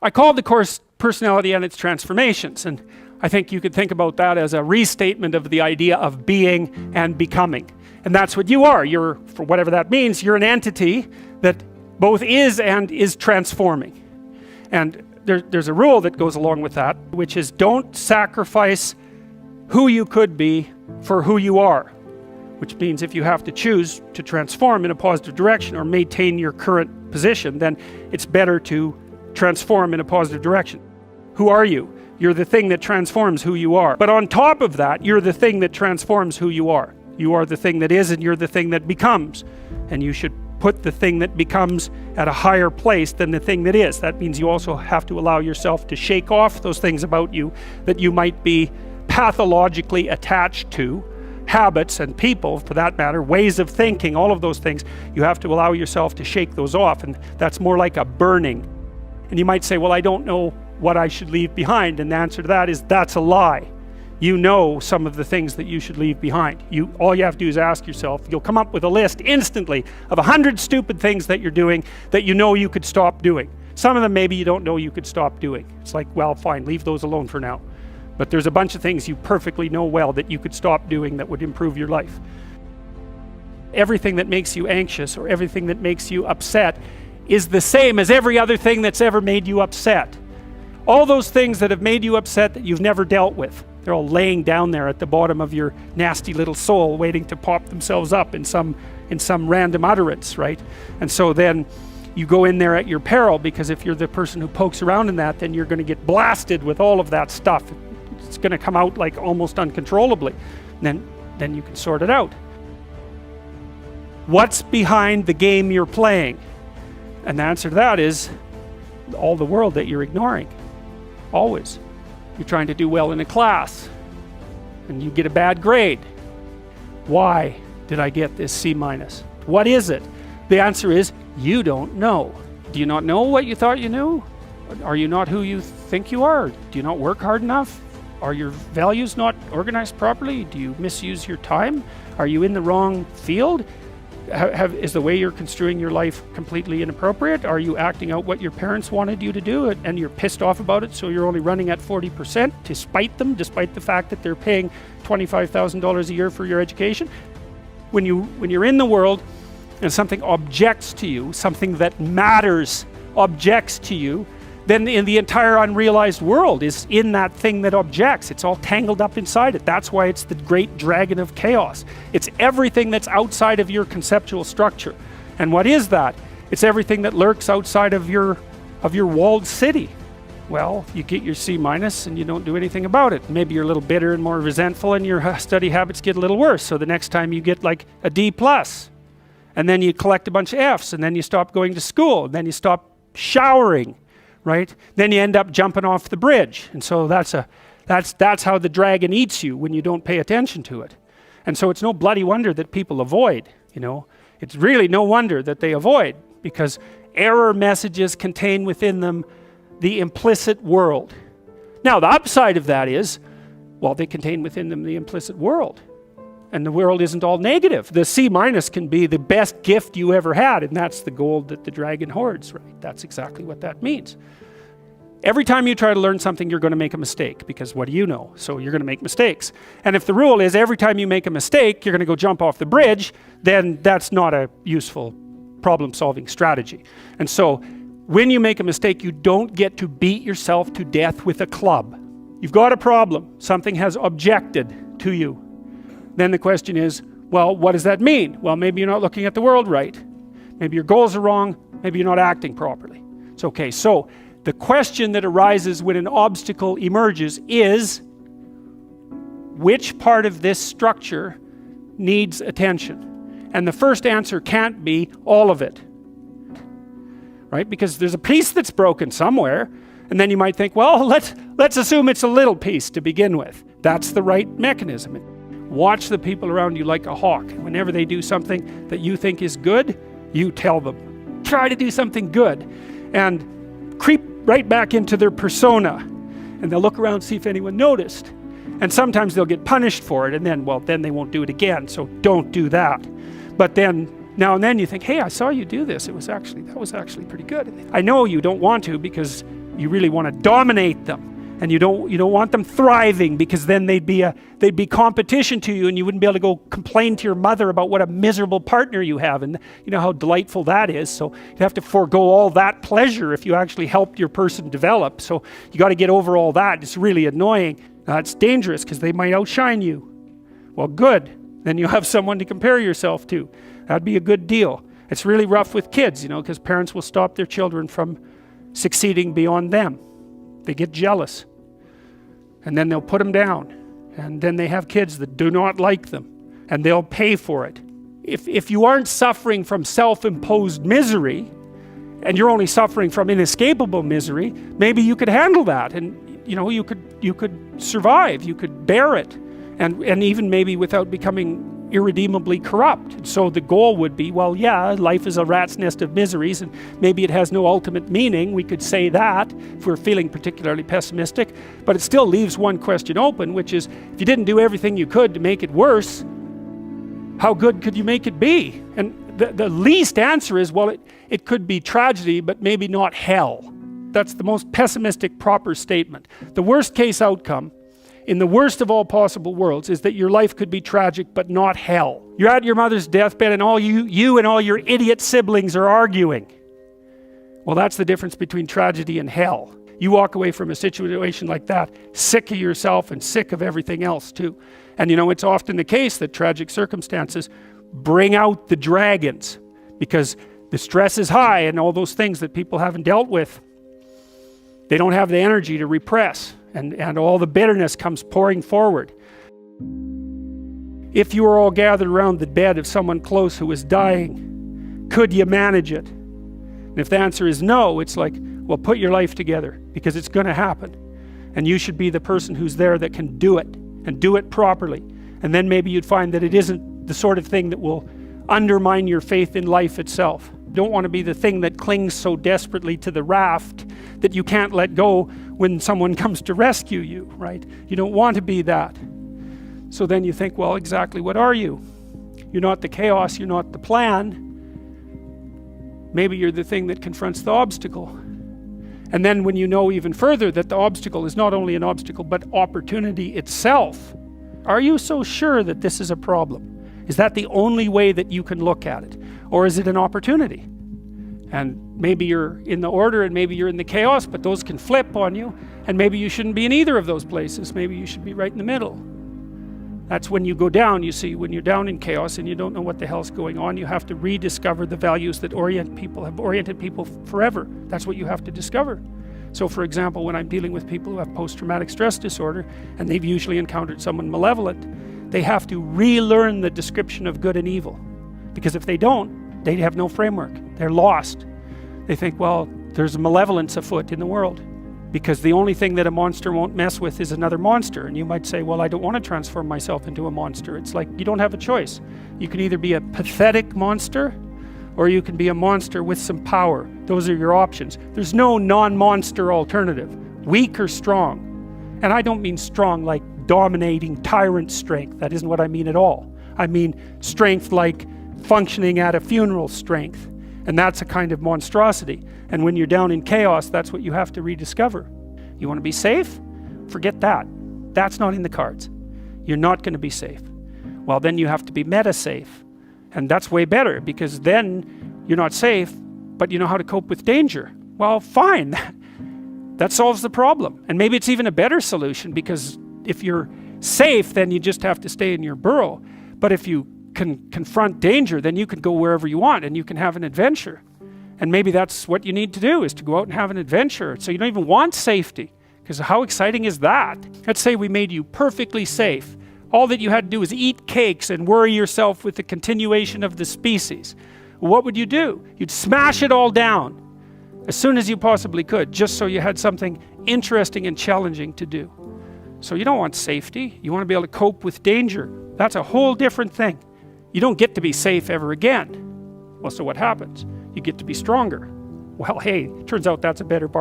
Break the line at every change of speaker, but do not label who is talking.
I called the course Personality and Its Transformations, and I think you could think about that as a restatement of the idea of being and becoming. And that's what you are. You're, for whatever that means, you're an entity that both is and is transforming. And there's a rule that goes along with that, which is don't sacrifice who you could be for who you are. Which means if you have to choose to transform in a positive direction or maintain your current position, then it's better to transform in a positive direction. Who are you? You're the thing that transforms who you are. But on top of that, you're the thing that transforms who you are. You are the thing that is, and you're the thing that becomes. And you should put the thing that becomes at a higher place than the thing that is. That means you also have to allow yourself to shake off those things about you that you might be pathologically attached to, habits and people, for that matter, ways of thinking, all of those things. You have to allow yourself to shake those off, and that's more like a burning. And you might say, well, I don't know what I should leave behind, and the answer to that is that's a lie. You know some of the things that you should leave behind. All you have to do is ask yourself. You'll come up with a list instantly of 100 stupid things that you're doing that you know you could stop doing. Some of them maybe you don't know you could stop doing. It's like, well, fine, leave those alone for now. But there's a bunch of things you perfectly know well that you could stop doing that would improve your life. Everything that makes you anxious or everything that makes you upset is the same as every other thing that's ever made you upset. All those things that have made you upset that you've never dealt with, they're all laying down there at the bottom of your nasty little soul, waiting to pop themselves up in some random utterance, right? And so then you go in there at your peril, because if you're the person who pokes around in that, then you're going to get blasted with all of that stuff. It's going to come out like almost uncontrollably. Then you can sort it out. What's behind the game you're playing? And the answer to that is all the world that you're ignoring. Always. You're trying to do well in a class and you get a bad grade. Why did I get this C-? What is it? The answer is you don't know. Do you not know what you thought you knew? Are you not who you think you are? Do you not work hard enough? Are your values not organized properly? Do you misuse your time? Are you in the wrong field? Is the way you're construing your life completely inappropriate? Are you acting out what your parents wanted you to do and you're pissed off about it, so you're only running at 40% to spite them, despite the fact that they're paying $25,000 a year for your education? When you're in the world and something objects to you, something that matters objects to you, then in the entire unrealized world is in that thing that objects. It's all tangled up inside it. That's why it's the great dragon of chaos. It's everything that's outside of your conceptual structure. And what is that? It's everything that lurks outside of your walled city. Well, you get your C- and you don't do anything about it. Maybe you're a little bitter and more resentful and your study habits get a little worse. So the next time you get like a D+. And then you collect a bunch of Fs, and then you stop going to school, and then you stop showering. Right? Then you end up jumping off the bridge. And so that's how the dragon eats you when you don't pay attention to it. And so it's no bloody wonder that people avoid, you know. It's really no wonder that they avoid, because error messages contain within them the implicit world. Now the upside of that is, well, they contain within them the implicit world. And the world isn't all negative. The C- can be the best gift you ever had, and that's the gold that the dragon hoards, right? That's exactly what that means. Every time you try to learn something, you're going to make a mistake, because what do you know? So you're going to make mistakes. And if the rule is every time you make a mistake, you're going to go jump off the bridge, then that's not a useful problem-solving strategy. And so when you make a mistake, you don't get to beat yourself to death with a club. You've got a problem. Something has objected to you. Then the question is, well, what does that mean? Well, maybe you're not looking at the world right. Maybe your goals are wrong. Maybe you're not acting properly. It's okay. So the question that arises when an obstacle emerges is, which part of this structure needs attention? And the first answer can't be all of it. Right? Because there's a piece that's broken somewhere. And then you might think, well, let's assume it's a little piece to begin with. That's the right mechanism. Watch the people around you like a hawk. Whenever they do something that you think is good, you tell them. Try to do something good. And creep right back into their persona. And they'll look around and see if anyone noticed. And sometimes they'll get punished for it, and then they won't do it again. So don't do that. But then, now and then you think, hey, I saw you do this. That was actually pretty good. I know you don't want to, because you really want to dominate them. And you don't want them thriving, because then they'd be competition to you, and you wouldn't be able to go complain to your mother about what a miserable partner you have, and you know how delightful that is. So you have to forego all that pleasure if you actually helped your person develop. So you got to get over all that. It's really annoying. It's dangerous because they might outshine you. Well, good. Then you have someone to compare yourself to. That'd be a good deal. It's really rough with kids, you know, because parents will stop their children from succeeding beyond them. They get jealous. And then they'll put them down. And then they have kids that do not like them. And they'll pay for it. If you aren't suffering from self-imposed misery, and you're only suffering from inescapable misery, maybe you could handle that. And you know, you could survive. You could bear it. And even maybe without becoming irredeemably corrupt. So the goal would be, well, yeah, life is a rat's nest of miseries, and maybe it has no ultimate meaning. We could say that if we're feeling particularly pessimistic, but it still leaves one question open, which is, if you didn't do everything you could to make it worse, how good could you make it be? And the least answer is, well, it could be tragedy, but maybe not hell. That's the most pessimistic proper statement. The worst case outcome in the worst of all possible worlds is that your life could be tragic but not hell. You're at your mother's deathbed and all you and all your idiot siblings are arguing. Well, that's the difference between tragedy and hell. You walk away from a situation like that sick of yourself and sick of everything else too. And you know, it's often the case that tragic circumstances bring out the dragons, because the stress is high and all those things that people haven't dealt with, they don't have the energy to repress. And all the bitterness comes pouring forward. If you were all gathered around the bed of someone close who was dying, could you manage it? And if the answer is no, it's like, well, put your life together, because it's going to happen. And you should be the person who's there that can do it, and do it properly. And then maybe you'd find that it isn't the sort of thing that will undermine your faith in life itself. You don't want to be the thing that clings so desperately to the raft that you can't let go when someone comes to rescue you, right? You don't want to be that. So then you think, well, exactly what are you? You're not the chaos, you're not the plan. Maybe you're the thing that confronts the obstacle. And then when you know even further that the obstacle is not only an obstacle, but opportunity itself, are you so sure that this is a problem? Is that the only way that you can look at it? Or is it an opportunity? And maybe you're in the order and maybe you're in the chaos, but those can flip on you. And maybe you shouldn't be in either of those places. Maybe you should be right in the middle. That's when you go down, you see, when you're down in chaos and you don't know what the hell's going on, you have to rediscover the values that have oriented people forever. That's what you have to discover. So for example, when I'm dealing with people who have post-traumatic stress disorder, and they've usually encountered someone malevolent, they have to relearn the description of good and evil. Because if they don't, they have no framework. They're lost. They think, well, there's malevolence afoot in the world. Because the only thing that a monster won't mess with is another monster. And you might say, well, I don't want to transform myself into a monster. It's like, you don't have a choice. You can either be a pathetic monster, or you can be a monster with some power. Those are your options. There's no non-monster alternative. Weak or strong. And I don't mean strong like dominating tyrant strength. That isn't what I mean at all. I mean strength like functioning at a funeral strength. And that's a kind of monstrosity. And when you're down in chaos, that's what you have to rediscover. You want to be safe? Forget that. That's not in the cards. You're not going to be safe. Well, then you have to be meta-safe. And that's way better, because then you're not safe, but you know how to cope with danger. Well, fine. That solves the problem. And maybe it's even a better solution, because if you're safe, then you just have to stay in your burrow. But if you can confront danger, then you can go wherever you want and you can have an adventure. And maybe that's what you need to do, is to go out and have an adventure. So you don't even want safety, because how exciting is that? Let's say we made you perfectly safe. All that you had to do was eat cakes and worry yourself with the continuation of the species. What would you do? You'd smash it all down as soon as you possibly could, just so you had something interesting and challenging to do. So you don't want safety. You want to be able to cope with danger. That's a whole different thing. You don't get to be safe ever again. Well, so what happens? You get to be stronger. Well, hey, turns out that's a better bargain.